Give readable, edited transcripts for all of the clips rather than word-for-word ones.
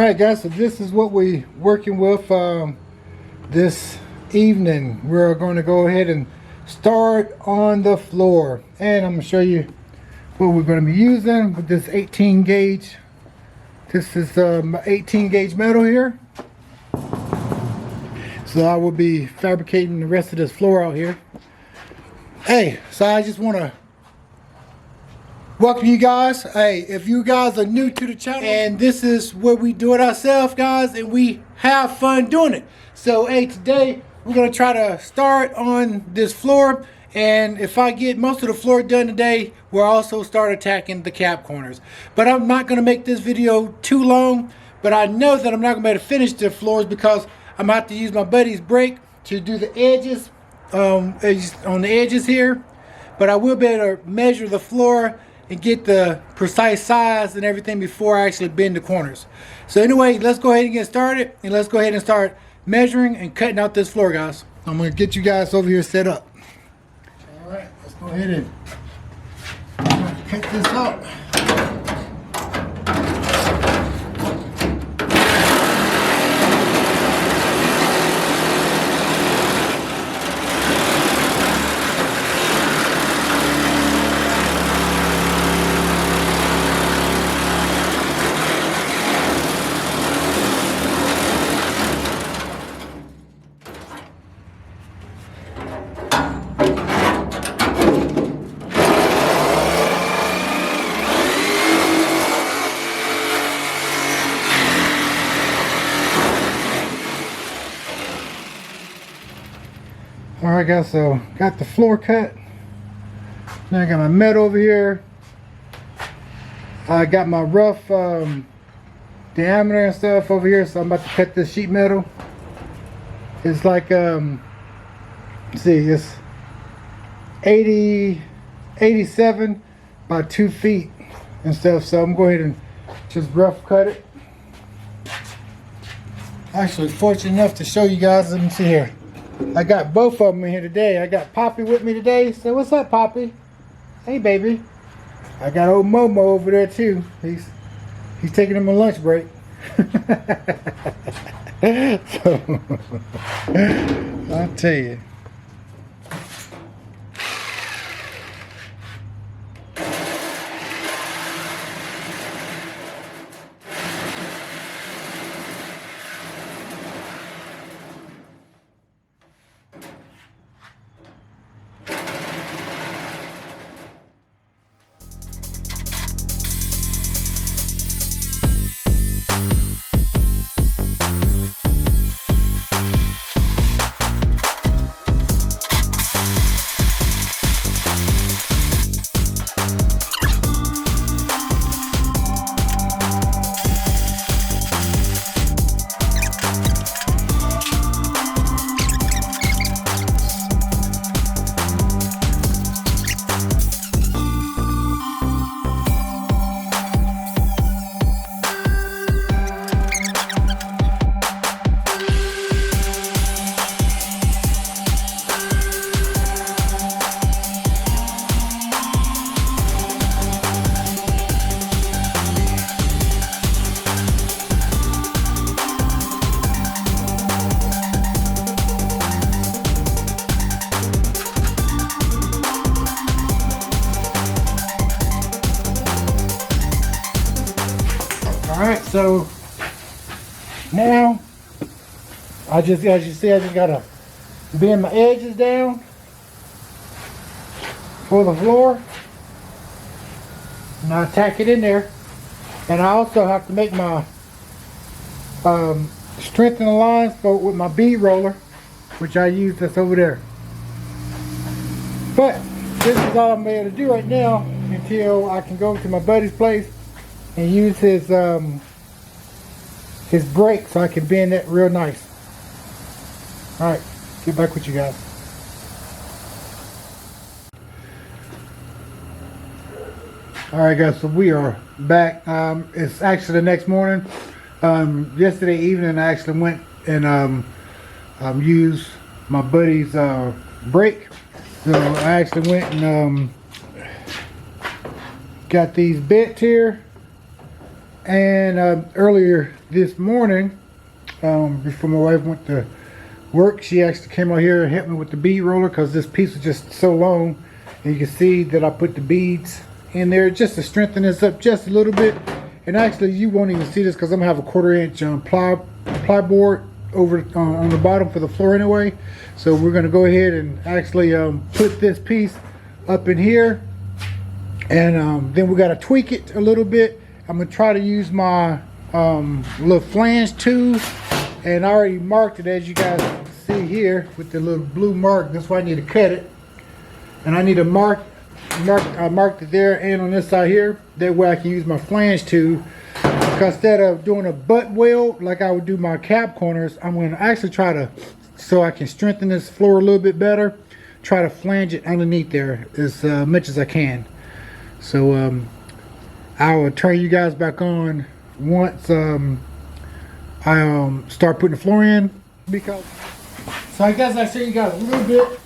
Alright guys, so this is what we're working with this evening. We're going to go ahead and start on the floor, and I'm going to show you what we're going to be using with this 18 gauge. This is 18 gauge metal here. So I will be fabricating the rest of this floor out here. Hey, so I just want to welcome you guys. Hey, if you guys are new to the channel, and this is where we do it ourselves, guys, and we have fun doing it. So hey, today we're going to try to start on this floor, and if I get most of the floor done today, we'll also start attacking the cap corners. But I'm not going to make this video too long, but I know that I'm not going to be able to finish the floors because I'm going to have to use my buddy's brake to do the edges, on the edges here. But I will be able to measure the floor and get the precise size and everything before I actually bend the corners. So anyway, let's go ahead and get started, and let's go ahead and start measuring and cutting out this floor, guys. I'm going to get you guys over here set up. All right, let's go ahead and cut this out. Alright guys, so got the floor cut. Now I got my metal over here. I got my rough diameter and stuff over here, so I'm about to cut this sheet metal. It's like let's see, it's 87 by 2 feet and stuff, so I'm going ahead and just rough cut it. Actually fortunate enough to show you guys. Let me see here. I got both of them in here today. I got Poppy with me today. Say, what's up, Poppy? Hey, baby. I got old Momo over there too. He's taking him a lunch break. So, I'll tell you. Alright, so now as you see, I just gotta bend my edges down for the floor, and I tack it in there. And I also have to make my strengthen the lines with my bead roller, which I use, that's over there. But this is all I'm able to do right now until I can go to my buddy's place and use his brake so I can bend that real nice. Alright, get back with you guys. Alright guys, so we are back. It's actually the next morning. Yesterday evening I actually went and used my buddy's brake. So I actually went and got these bits here, And earlier this morning, before my wife went to work, she actually came out here and helped me with the bead roller because this piece was just so long. And you can see that I put the beads in there just to strengthen this up just a little bit. And actually you won't even see this because I'm gonna have a 1/4 inch ply board over on the bottom for the floor anyway. So we're gonna go ahead and actually put this piece up in here, and then we gotta tweak it a little bit. I'm gonna try to use my little flange tool, and I already marked it, as you guys see here with the little blue mark. That's why I need to cut it, and I need to I marked it there and on this side here. That way I can use my flange tool, because instead of doing a butt weld like I would do my cap corners, I'm going to actually try to, so I can strengthen this floor a little bit better, try to flange it underneath there as much as I can. So I will turn you guys back on once I start putting the floor in. Because so I guess I show you guys a little bit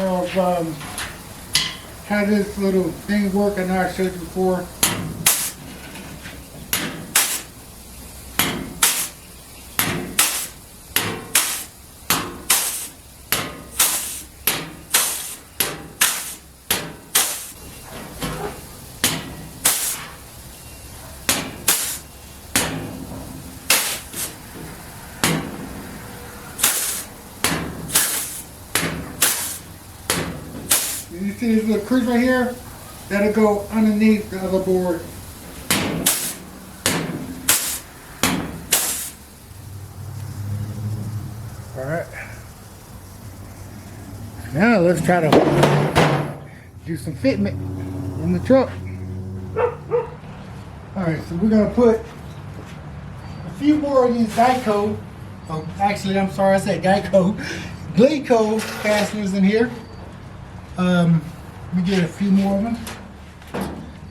of how this little thing works. I know I showed you before. You see this little crease right here? That'll go underneath the other board. Alright. Now let's try to do some fitment in the truck. Alright, so we're going to put a few more of these Cleco, oh actually I'm sorry I said Cleco fasteners in here. Let me get a few more of them.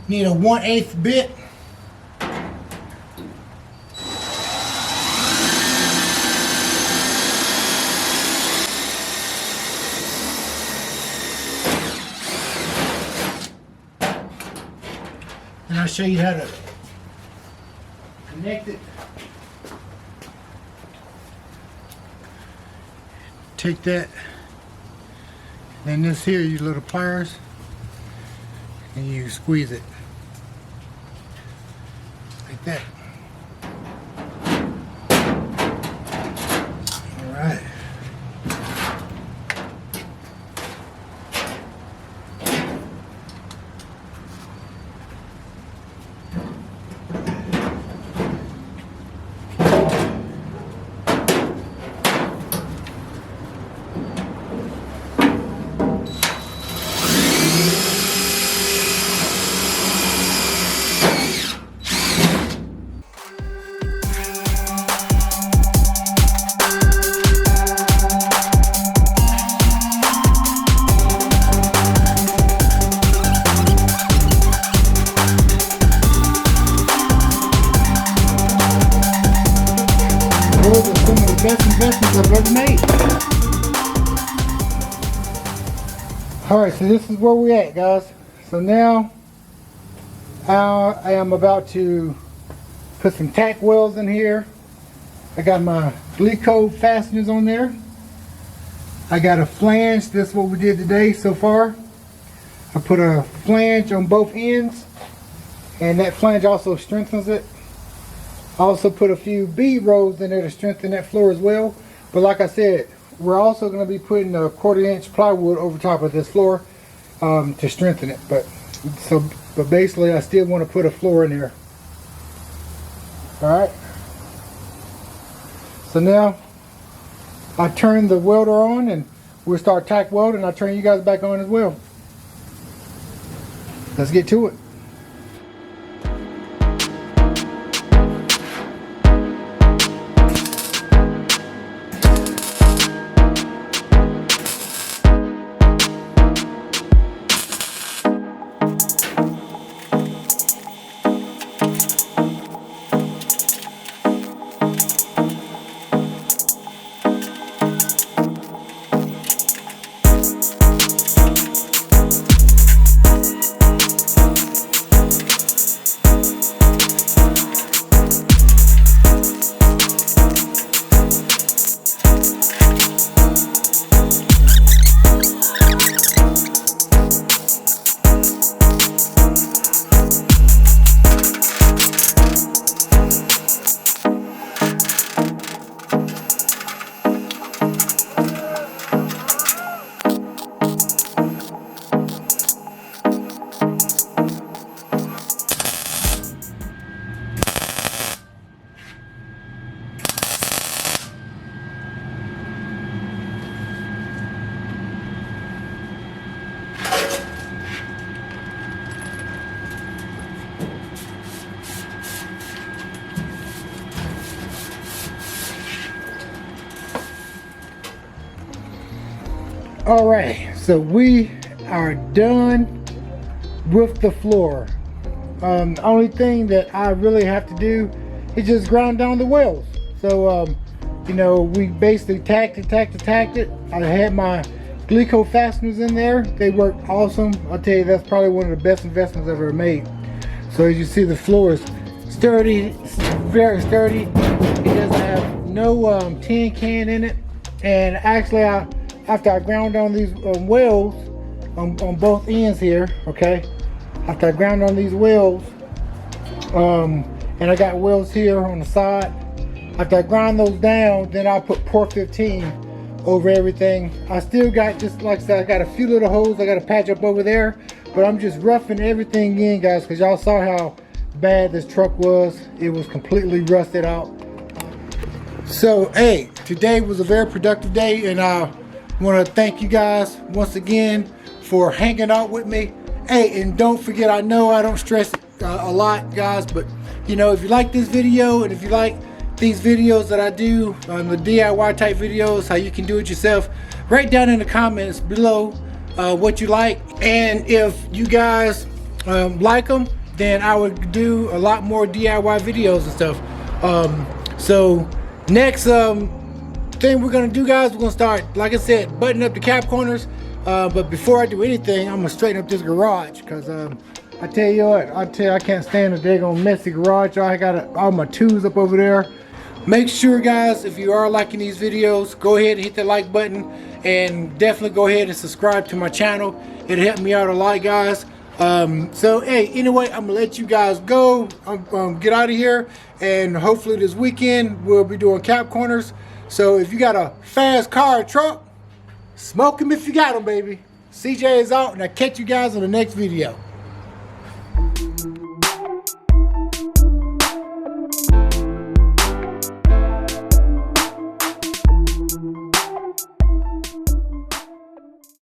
Need a 1/8 bit. And I'll show you how to connect it. Take that. And this here, you little pliers, and you squeeze it like that. All right. Those are some of the best investments I've ever made. Alright, so this is where we're at, guys. So now I am about to put some tack welds in here. I got my Cleco fasteners on there. I got a flange. This is what we did today so far. I put a flange on both ends, and that flange also strengthens it. I also put a few bead rolls in there to strengthen that floor as well. But like I said, we're also going to be putting a 1/4 inch plywood over top of this floor to strengthen it. But basically I still want to put a floor in there. Alright. So now I turn the welder on and we'll start tack welding. I'll turn you guys back on as well. Let's get to it. All right, so we are done with the floor. The only thing that I really have to do is just grind down the welds. So you know, we basically tacked it. I had my Cleco Fasteners in there. They work awesome. I'll tell you, that's probably one of the best investments I've ever made. So as you see, the floor is sturdy, very sturdy. It doesn't have no tin can in it. And actually, after I ground on these welds on both ends here, okay, after I ground on these welds, and I got welds here on the side, after I grind those down, then I'll put EP15 over everything. I still got, just like I said, I got a few little holes I got to patch up over there, but I'm just roughing everything in, guys, because y'all saw how bad this truck was. It was completely rusted out. So hey, today was a very productive day, and I want to thank you guys once again for hanging out with me. Hey, and don't forget, I know I don't stress a lot, guys, but you know, if you like this video, and if you like these videos that I do, the DIY type videos, how you can do it yourself, write down in the comments below what you like. And if you guys like them, then I would do a lot more DIY videos and stuff. So next thing we're gonna do, guys, we're gonna start, like I said, buttoning up the cap corners. But before I do anything, I'm gonna straighten up this garage, because I tell you what, I can't stand a daggone messy garage. I got all my tools up over there. Make sure, guys, if you are liking these videos, go ahead and hit the like button, and definitely go ahead and subscribe to my channel. It'll help me out a lot, guys. So hey, anyway, I'm gonna let you guys go. Get out of here, and hopefully this weekend we'll be doing cap corners. So if you got a fast car or truck, smoke them if you got them, baby. CJ is out, and I'll catch you guys on the next video.